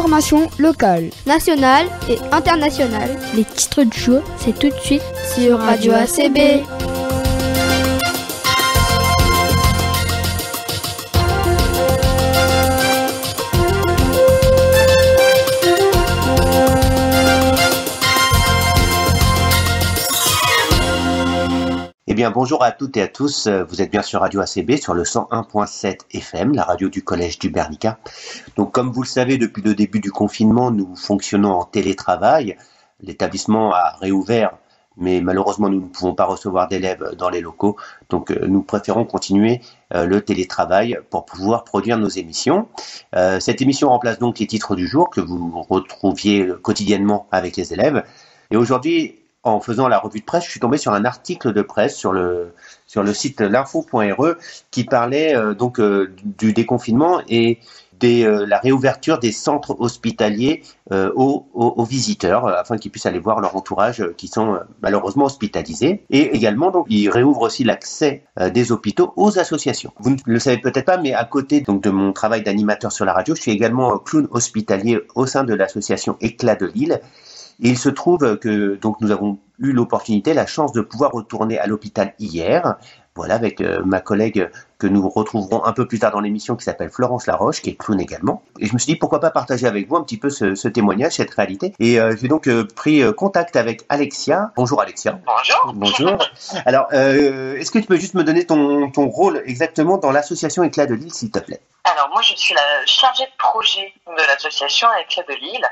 Informations locales, nationales et internationales. les titres du jour, c'est tout de suite Sur Radio ACB. Eh bien, bonjour à toutes et à tous. Vous êtes bien sur Radio ACB, sur le 101.7 FM, la radio du Collège du Bernica. Donc, comme vous le savez, depuis le début du confinement, nous fonctionnons en télétravail. L'établissement a réouvert, mais malheureusement, nous ne pouvons pas recevoir d'élèves dans les locaux. Donc, nous préférons continuer le télétravail pour pouvoir produire nos émissions. Cette émission remplace donc les titres du jour que vous retrouviez quotidiennement avec les élèves. Et aujourd'hui, en faisant la revue de presse, je suis tombé sur un article de presse sur le site l'info.re qui parlait du déconfinement et la réouverture des centres hospitaliers aux visiteurs afin qu'ils puissent aller voir leur entourage qui sont malheureusement hospitalisés. Et également, donc, ils réouvrent aussi l'accès des hôpitaux aux associations. Vous ne le savez peut-être pas, mais à côté donc de mon travail d'animateur sur la radio, je suis également clown hospitalier au sein de l'association Éclat de Lille. Et il se trouve que donc nous avons eu l'opportunité, la chance de pouvoir retourner à l'hôpital hier, voilà, avec ma collègue que nous retrouverons un peu plus tard dans l'émission qui s'appelle Florence Laroche, qui est clown également. Et je me suis dit pourquoi pas partager avec vous un petit peu ce témoignage, cette réalité. Et j'ai donc pris contact avec Alexia. Bonjour Alexia. Bonjour. Bonjour. Alors, est-ce que tu peux juste me donner ton rôle exactement dans l'association Éclat de Lille, s'il te plaît? Alors moi je suis la chargée de projet de l'association Éclat de Lille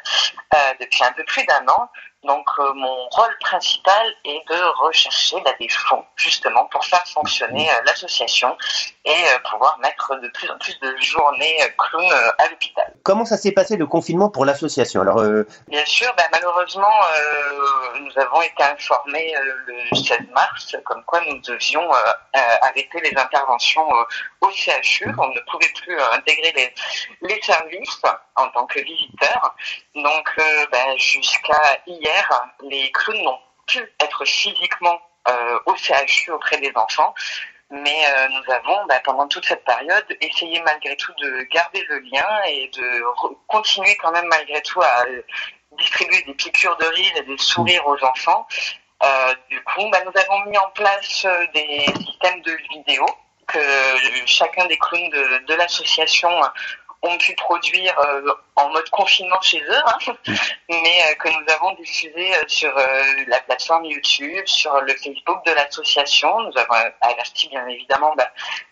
depuis un peu plus d'un an. Donc mon rôle principal est de rechercher des fonds justement pour faire fonctionner l'association et pouvoir mettre de plus en plus de journées clown à l'hôpital. Comment ça s'est passé le confinement pour l'association? Alors, Bien sûr, malheureusement nous avons été informés le 16 mars comme quoi nous devions arrêter les interventions au CHU. On ne pouvait plus intégrer les services en tant que visiteurs. Donc jusqu'à hier, les clowns n'ont pu être physiquement au CHU auprès des enfants. Mais nous avons, pendant toute cette période, essayé malgré tout de garder le lien et de continuer quand même malgré tout à distribuer des piqûres de rire et des sourires aux enfants. Du coup, nous avons mis en place des systèmes de vidéos que chacun des clowns de l'association ont pu produire en mode confinement chez eux, mais que nous avons diffusé sur la plateforme YouTube, sur le Facebook de l'association. Nous avons averti bien évidemment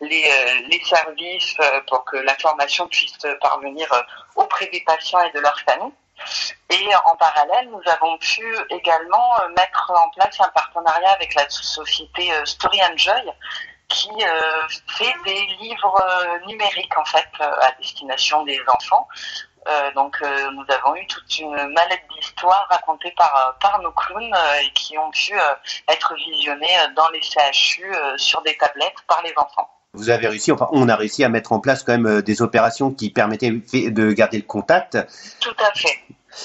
les services pour que l'information puisse parvenir auprès des patients et de leurs familles. Et en parallèle, nous avons pu également mettre en place un partenariat avec la société Story and Joy, qui fait des livres numériques en fait à destination des enfants. Donc nous avons eu toute une mallette d'histoires racontées par nos clowns et qui ont pu être visionnées dans les CHU sur des tablettes par les enfants. vous avez réussi, on a réussi à mettre en place quand même des opérations qui permettaient de garder le contact. Tout à fait.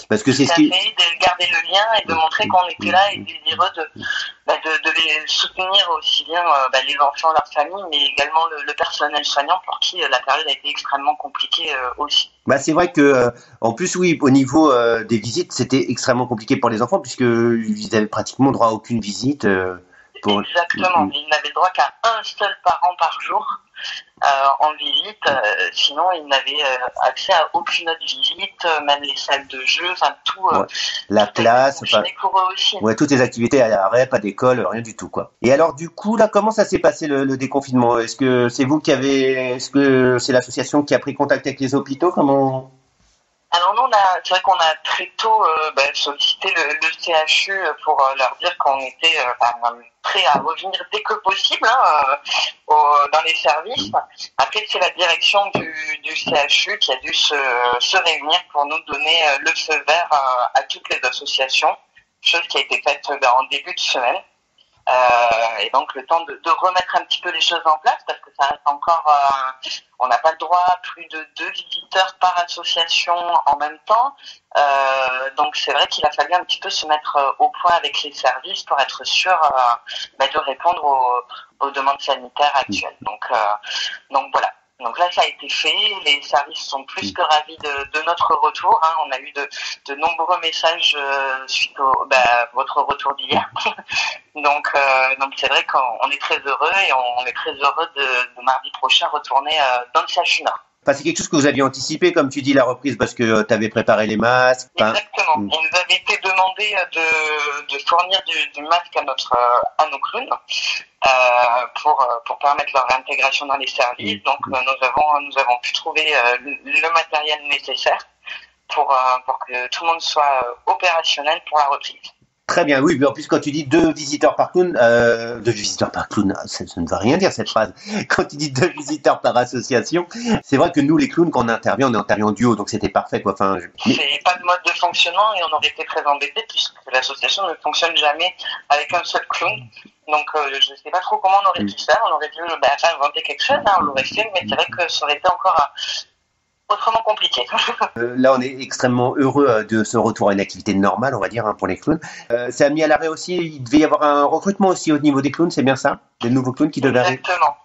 Parce que c'est de garder le lien et de montrer qu'on était là et désireux de les soutenir aussi bien les enfants, leurs familles, mais également le personnel soignant pour qui la période a été extrêmement compliquée aussi. C'est vrai que en plus oui, au niveau des visites, c'était extrêmement compliqué pour les enfants puisqu'ils avaient pratiquement droit à aucune visite. Exactement, ils n'avaient droit qu'à un seul parent par jour en visite, sinon ils n'avaient accès à aucune autre visite, même les salles de jeu, tout. La classe, pour eux aussi. Ouais, toutes les activités à l'arrêt, pas d'école, rien du tout quoi. Et alors du coup là, comment ça s'est passé le déconfinement? Est-ce que c'est vous est-ce que c'est l'association qui a pris contact avec les hôpitaux? Comment? Alors nous, c'est vrai qu'on a très tôt sollicité le CHU pour leur dire qu'on était prêt à revenir dès que possible dans les services. Après, c'est la direction du CHU qui a dû se réunir pour nous donner le feu vert à toutes les associations, chose qui a été faite en début de semaine. Et donc le temps de remettre un petit peu les choses en place parce que ça reste encore on n'a pas le droit à plus de 2 visiteurs par association en même temps, donc c'est vrai qu'il a fallu un petit peu se mettre au point avec les services pour être sûr de répondre aux demandes sanitaires actuelles. Donc voilà. Donc là, ça a été fait. Les services sont plus que ravis de notre retour. On a eu de nombreux messages suite au votre retour d'hier. Donc c'est vrai qu'on est très heureux et on est très heureux de mardi prochain retourner dans le CHU Nord. Enfin, c'est quelque chose que vous aviez anticipé, comme tu dis, la reprise, parce que tu avais préparé les masques. Exactement. Il nous avait été demandé de fournir du masque à nos clowns pour permettre leur réintégration dans les services. Donc nous avons pu trouver le matériel nécessaire pour que tout le monde soit opérationnel pour la reprise. Très bien, oui, mais en plus quand tu dis 2 visiteurs par clown, ça ne veut rien dire cette phrase. Quand tu dis 2 visiteurs par association, c'est vrai que nous les clowns, quand on intervient en duo, donc c'était parfait quoi. C'est pas le mode de fonctionnement et on aurait été très embêtés puisque l'association ne fonctionne jamais avec un seul clown. Donc je ne sais pas trop comment on aurait pu faire, on aurait dû inventer quelque chose, on l'aurait fait, mais c'est vrai que ça aurait été encore autrement compliqué. Là, on est extrêmement heureux de ce retour à une activité normale, on va dire, pour les clowns. C'est mis à l'arrêt aussi, il devait y avoir un recrutement aussi au niveau des clowns, c'est bien ça? Des nouveaux clowns qui devaient arriver? Exactement.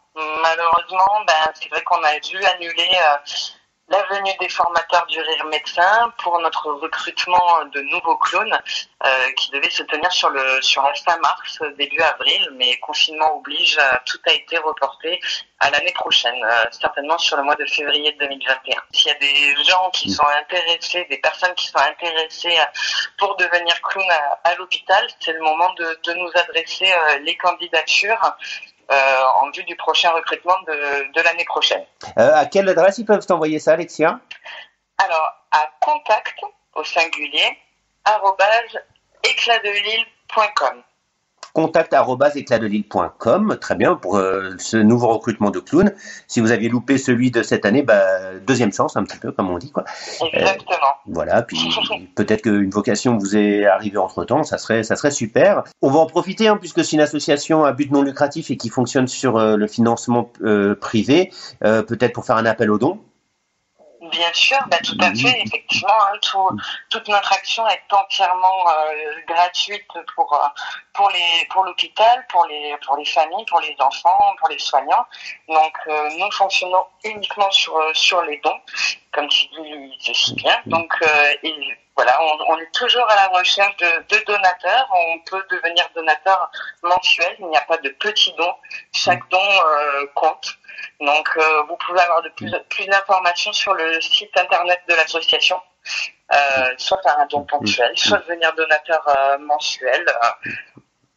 Malheureusement, c'est vrai qu'on a dû annuler la venue des formateurs du Rire Médecin pour notre recrutement de nouveaux clowns qui devait se tenir sur la fin mars, début avril, mais confinement oblige, tout a été reporté à l'année prochaine, certainement sur le mois de février 2021. S'il y a des gens qui sont intéressés, des personnes qui sont intéressées pour devenir clown à l'hôpital, c'est le moment de nous adresser les candidatures en vue du prochain recrutement de l'année prochaine. À quelle adresse ils peuvent t'envoyer ça, Alexia? Alors, à contact, au singulier, @éclatdelille.com. contact@éclatdelille.com. Très bien, pour ce nouveau recrutement de clowns. Si vous aviez loupé celui de cette année, deuxième chance, un petit peu, comme on dit, quoi. Exactement. Voilà, puis peut-être qu'une vocation vous est arrivée entre-temps, ça serait super. On va en profiter, puisque c'est une association à but non lucratif et qui fonctionne sur le financement privé, peut-être pour faire un appel aux dons. Bien sûr, tout à fait. Effectivement, toute notre action est entièrement gratuite pour l'hôpital, pour les familles, pour les enfants, pour les soignants. Donc, nous fonctionnons uniquement sur les dons, comme tu dis si bien. Donc, voilà, on est toujours à la recherche de donateurs. On peut devenir donateur mensuel. Il n'y a pas de petits dons. Chaque don compte. Donc, vous pouvez avoir de plus d'informations sur le site internet de l'association, soit faire un don ponctuel, soit devenir donateur mensuel.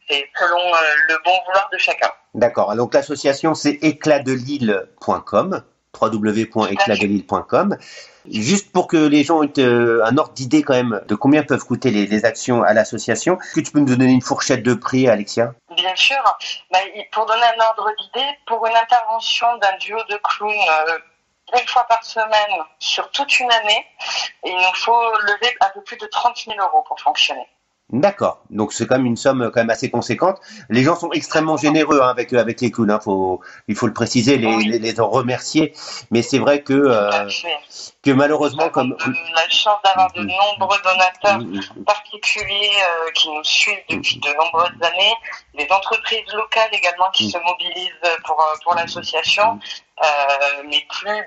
C'est selon le bon vouloir de chacun. D'accord. Donc, l'association, c'est éclatdelille.com, www.éclatdelille.com. Juste pour que les gens aient un ordre d'idée quand même de combien peuvent coûter les actions à l'association, est-ce que tu peux nous donner une fourchette de prix, Alexia? Bien sûr. Pour donner un ordre d'idée, pour une intervention d'un duo de clowns une fois par semaine sur toute une année, il nous faut lever un peu plus de 30 000 € pour fonctionner. D'accord. Donc c'est quand même une somme quand même assez conséquente. Les gens sont extrêmement généreux avec les clowns. Il faut le préciser, les en remercier. Mais c'est vrai que malheureusement, comme on a la chance d'avoir de nombreux donateurs particuliers qui nous suivent depuis de nombreuses années, des entreprises locales également qui se mobilisent pour l'association. Mais plus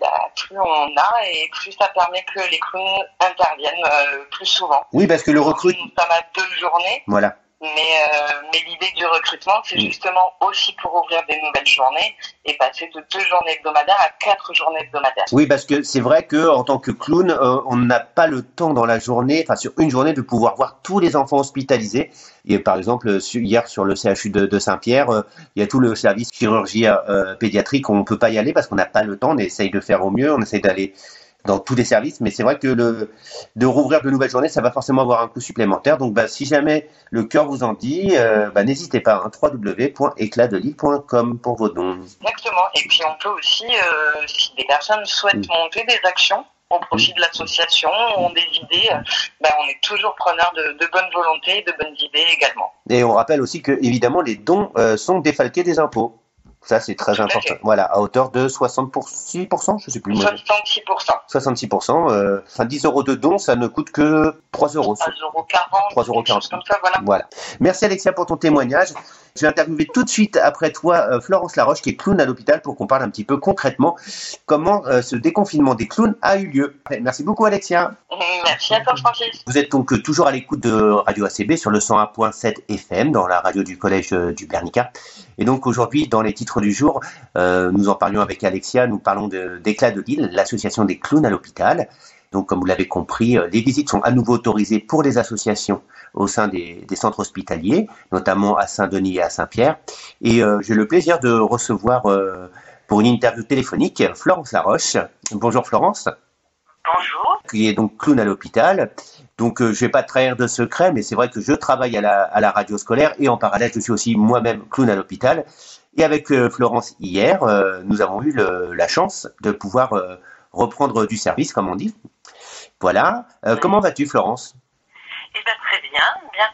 on a et plus ça permet que les clowns interviennent plus souvent. Oui, parce que le recrutement, nous sommes à 2 journées. Voilà. Mais l'idée du recrutement, c'est justement aussi pour ouvrir des nouvelles journées et passer de 2 journées hebdomadaires à 4 journées hebdomadaires. Oui, parce que c'est vrai que en tant que clown, on n'a pas le temps dans la journée, sur une journée, de pouvoir voir tous les enfants hospitalisés. Et par exemple, hier sur le CHU de Saint-Pierre, il y a tout le service chirurgie pédiatrique. On ne peut pas y aller parce qu'on n'a pas le temps. On essaye de faire au mieux, on essaye d'aller dans tous les services, mais c'est vrai que de rouvrir de nouvelles journées, ça va forcément avoir un coût supplémentaire. Donc, si jamais le cœur vous en dit, n'hésitez pas, www.éclatdelille.com pour vos dons. Exactement. Et puis, on peut aussi, si des personnes souhaitent monter des actions au profit de l'association, ont des idées, on est toujours preneur de bonne volonté, de bonnes idées également. Et on rappelle aussi que, évidemment, les dons sont défalqués des impôts. Ça, c'est très important. Voilà, à hauteur de 66%, je ne sais plus. 66%. 66%. 10 € de dons, ça ne coûte que 3 €. 3,40 €. 3,40 €. Comme ça, voilà. Merci Alexia pour ton témoignage. Je vais interviewer tout de suite après toi Florence Laroche qui est clown à l'hôpital pour qu'on parle un petit peu concrètement comment ce déconfinement des clowns a eu lieu. Merci beaucoup Alexia. Merci à toi Francis. Vous êtes donc toujours à l'écoute de Radio ACB sur le 101.7 FM dans la radio du collège du Bernica. Et donc aujourd'hui dans les titres du jour, nous en parlions avec Alexia, nous parlons d'Éclat de Lille, l'association des clowns à l'hôpital. Donc, comme vous l'avez compris, les visites sont à nouveau autorisées pour les associations au sein des centres hospitaliers, notamment à Saint-Denis et à Saint-Pierre. Et j'ai le plaisir de recevoir pour une interview téléphonique Florence Laroche. Bonjour Florence. Bonjour. Qui est donc clown à l'hôpital. Donc, je vais pas te trahir de secret, mais c'est vrai que je travaille à la radio scolaire et en parallèle, je suis aussi moi-même clown à l'hôpital. Et avec Florence hier, nous avons eu la chance de pouvoir reprendre du service, comme on dit. Voilà. Comment vas-tu, Florence? Eh bien, très bien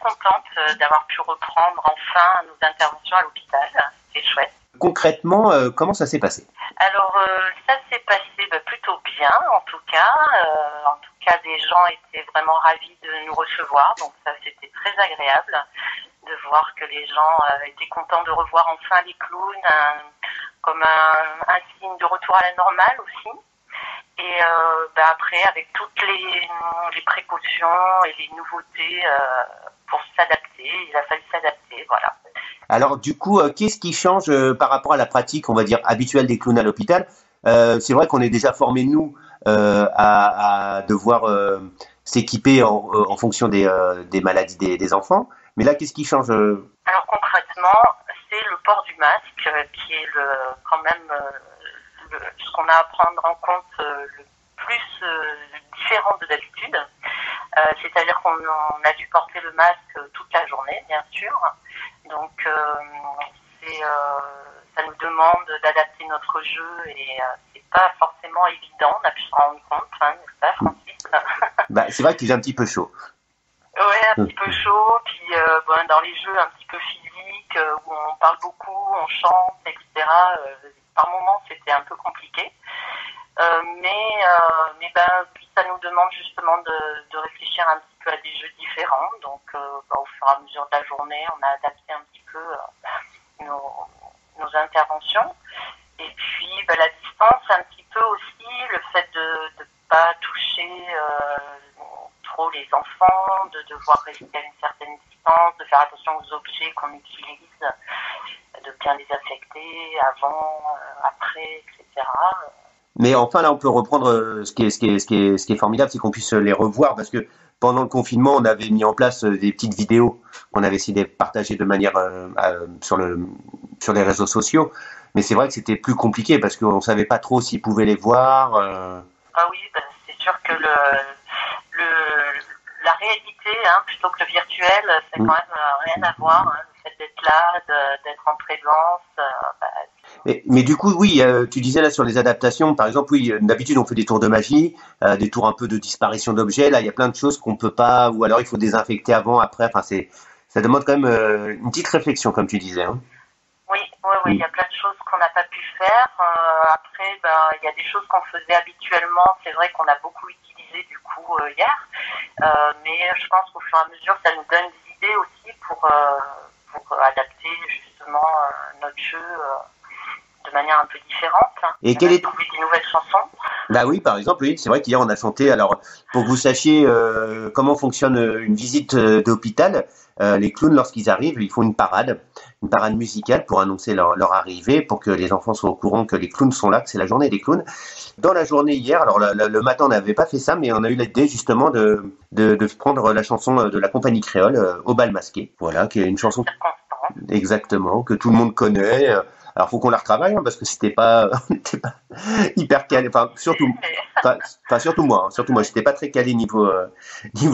contente d'avoir pu reprendre enfin nos interventions à l'hôpital. C'est chouette. Concrètement, comment ça s'est passé? Alors, ça s'est passé plutôt bien, en tout cas. En tout cas, les gens étaient vraiment ravis de nous recevoir, donc ça, c'était très agréable de voir que les gens étaient contents de revoir enfin les clowns, comme un signe de retour à la normale aussi. Et après, avec toutes les précautions et les nouveautés pour s'adapter, il a fallu s'adapter, voilà. Alors du coup, qu'est-ce qui change par rapport à la pratique, on va dire, habituelle des clowns à l'hôpital? C'est vrai qu'on est déjà formés, nous, à devoir s'équiper en fonction des maladies des enfants. Mais là, qu'est-ce qui change? Alors concrètement, c'est le port du masque qui est quand même ce qu'on a à prendre en compte le plus différent de d'habitude. C'est-à-dire qu'on a dû porter le masque toute la journée, bien sûr. Donc, ça nous demande d'adapter notre jeu et c'est pas forcément évident. On a pu se rendre compte, n'est-ce pas, Francis? C'est vrai qu'il est un petit peu chaud. Ouais, un petit peu chaud. Puis dans les jeux un petit peu physiques où on parle beaucoup, on chante, etc. Par moments, c'était un peu compliqué. Puis ça nous demande justement de réfléchir un petit peu à des jeux différents. Donc, au fur et à mesure de la journée, on a adapté un petit peu nos interventions. Et puis, la distance, un petit peu aussi, le fait de ne pas toucher trop les enfants, de devoir rester à une certaine distance, de faire attention aux objets qu'on utilise, de bien les affecter avant, après, etc. Mais enfin, là, on peut reprendre ce qui est formidable, c'est qu'on puisse les revoir parce que pendant le confinement, on avait mis en place des petites vidéos qu'on avait essayé de partager de manière sur les réseaux sociaux. Mais c'est vrai que c'était plus compliqué parce qu'on ne savait pas trop s'ils pouvaient les voir. Ah oui, c'est sûr que la réalité, plutôt que le virtuel, c'est quand même rien à voir. Le fait d'être là, d'être en présence. Mais du coup, oui, tu disais là sur les adaptations, par exemple, oui, d'habitude on fait des tours de magie, des tours un peu de disparition d'objets. Là, il y a plein de choses qu'on peut pas, ou alors il faut désinfecter avant, après. Enfin, ça demande quand même une petite réflexion, comme tu disais. Oui, il y a plein de choses qu'on n'a pas pu faire. Après, il y a des choses qu'on faisait habituellement. C'est vrai qu'on a beaucoup utilisé du coup hier, mais je pense qu'au fur et à mesure, ça nous donne des idées aussi pour adapter justement notre jeu de manière un peu différente. Et trouver des nouvelles chansons. Bah oui, par exemple, oui, c'est vrai qu'hier on a chanté. Alors, pour que vous sachiez comment fonctionne une visite d'hôpital, les clowns, lorsqu'ils arrivent, ils font une parade musicale pour annoncer leur arrivée, pour que les enfants soient au courant que les clowns sont là, que c'est la journée des clowns. Dans la journée hier, alors le matin on n'avait pas fait ça, mais on a eu l'idée justement de prendre la chanson de la compagnie créole, Au bal masqué. Voilà, qui est une chanson exactement que tout le monde connaît. Alors, faut qu'on la retravaille, parce que on n'était pas hyper calé. Enfin, surtout moi. Surtout moi, j'étais pas très calé niveau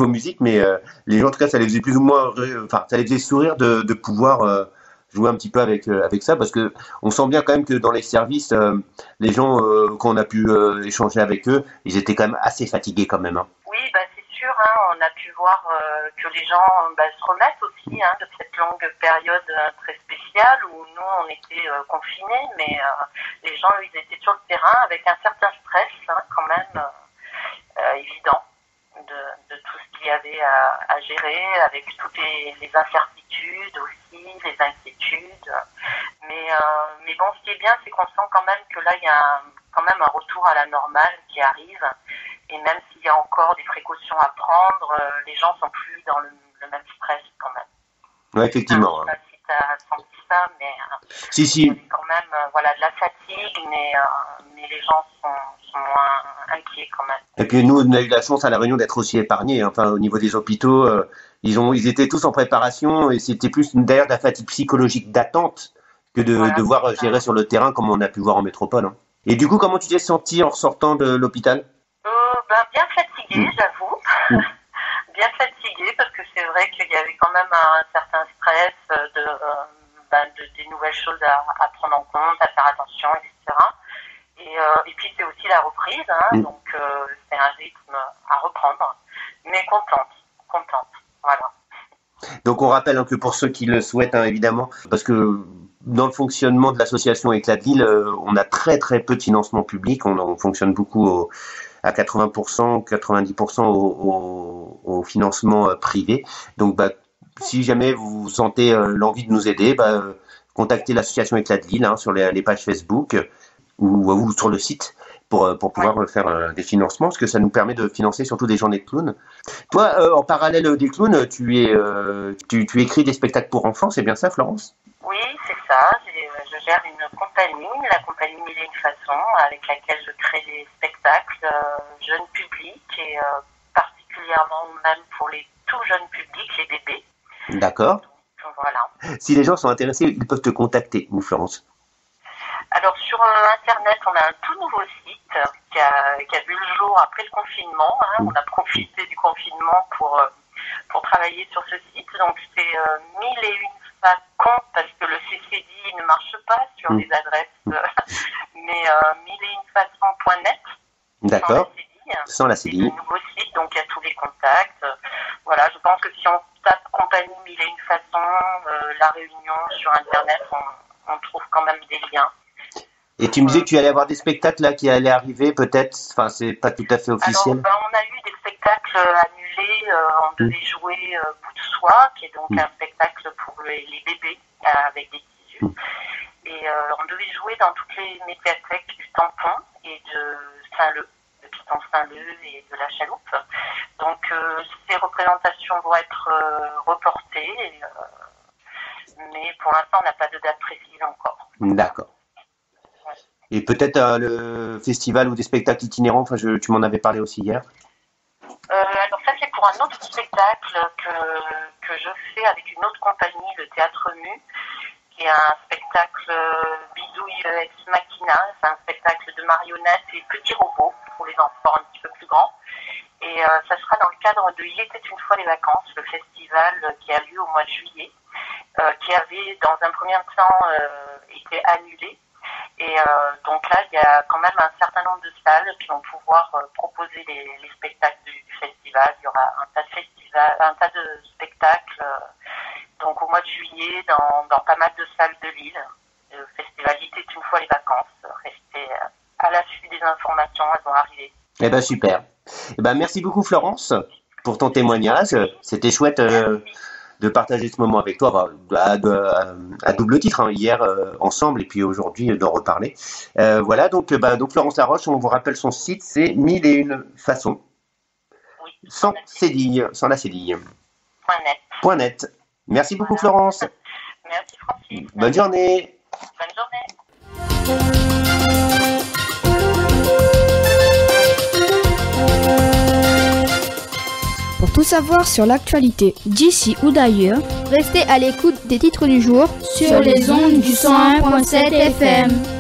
musique, mais les gens, en tout cas, ça les faisait plus ou moins, ça les faisait sourire de pouvoir jouer un petit peu avec ça, parce que on sent bien quand même que dans les services, les gens qu'on a pu échanger avec eux, ils étaient quand même assez fatigués quand même. Oui, c'est sûr. On a pu voir que les gens se remettent aussi de cette longue période très spéciale où nous on était confinés, mais les gens ils étaient sur le terrain avec un certain stress quand même évident de tout ce qu'il y avait à gérer, avec toutes les incertitudes certitudes aussi, les inquiétudes. Mais bon, ce qui est bien, c'est qu'on sent quand même que là, il y a quand même un retour à la normale qui arrive. Et même s'il y a encore des précautions à prendre, les gens sont plus dans le même stress quand même. Oui, effectivement. Je ne sais pas si tu as senti ça, mais si. Il y a quand même de la fatigue, mais les gens sont moins inquiets quand même. Et puis nous, on a eu la chance à La Réunion d'être aussi épargnés. Enfin, au niveau des hôpitaux, ils étaient tous en préparation et c'était plus d'ailleurs de la fatigue psychologique d'attente que de devoir gérer sur le terrain comme on a pu voir en métropole. Hein. Et du coup, comment tu t'es senti en sortant de l'hôpital? Bien fatiguée, j'avoue. Bien fatiguée parce que c'est vrai qu'il y avait quand même un certain stress des nouvelles choses à prendre en compte, à faire attention, etc. Et puis c'est aussi la reprise, donc c'est un rythme à reprendre. Mais contente, voilà. Donc on rappelle que pour ceux qui le souhaitent, évidemment, parce que dans le fonctionnement de l'association Éclat de Lille, on a très très peu de financement public, on fonctionne beaucoup à 80%, 90% au financement privé. Donc si jamais vous sentez l'envie de nous aider, contactez l'association Éclat de Lille sur les pages Facebook ou sur le site pour pouvoir faire des financements, parce que ça nous permet de financer surtout des journées de clowns. Toi, en parallèle des clowns, tu écris des spectacles pour enfants, c'est bien ça, Florence? Oui, c'est ça. Je gère une compagnie, la compagnie Mille et une façons, avec laquelle je crée des spectacles jeunes publics et particulièrement même pour les tout jeunes publics, les bébés. D'accord. Donc, voilà. Si les gens sont intéressés, ils peuvent te contacter, où, Florence? Alors sur Internet, on a un tout nouveau site qui a vu le jour après le confinement. On a profité du confinement pour travailler sur ce site. Donc c'est 1001 façons, parce que le CCD ne marche pas sur les adresses, mais 1001façons.net. D'accord. Sans la CDI. C'est un nouveau site, donc il y a tous les contacts. Voilà, je pense que si on tape compagnie Mille et une façons, La Réunion sur Internet, on trouve quand même des liens. Et tu me disais que tu allais avoir des spectacles là qui allaient arriver, peut-être, enfin c'est pas tout à fait officiel. Alors, on a eu des spectacles annulés, on devait jouer Bout de soie, qui est donc un spectacle pour les bébés avec des tissus. Et on devait jouer dans toutes les médiathèques du Tampon et de Saint-Leu, de Piton Saint-Leu et de la Chaloupe. Donc ces représentations vont être reportées, mais pour l'instant on n'a pas de date précise encore. D'accord. Et peut-être le festival ou des spectacles itinérants, tu m'en avais parlé aussi hier. Alors ça c'est pour un autre spectacle que je fais avec une autre compagnie, le Théâtre Mu, qui est un spectacle bidouille ex machina. C'est un spectacle de marionnettes et petits robots pour les enfants un petit peu plus grands. Et ça sera dans le cadre de Il était une fois les vacances, le festival qui a lieu au mois de juillet, qui avait dans un premier temps été annulé. Et donc là, il y a quand même un certain nombre de salles qui vont pouvoir proposer les spectacles du festival. Il y aura un tas de spectacles donc au mois de juillet dans pas mal de salles de Lille. Le festival Il était une fois les vacances. Restez à l'affût des informations, elles vont arriver. Eh ben super. Eh ben merci beaucoup Florence pour ton témoignage. C'était chouette de partager ce moment avec toi à double titre, hier ensemble et puis aujourd'hui d'en reparler. Voilà, donc Florence Laroche, on vous rappelle son site, c'est 1001 façons. Oui, sans la cédille. .net. Merci beaucoup Florence. Merci Francis. Bonne journée. Bonne journée. Pour tout savoir sur l'actualité d'ici ou d'ailleurs, restez à l'écoute des titres du jour sur les ondes du 101.7 FM.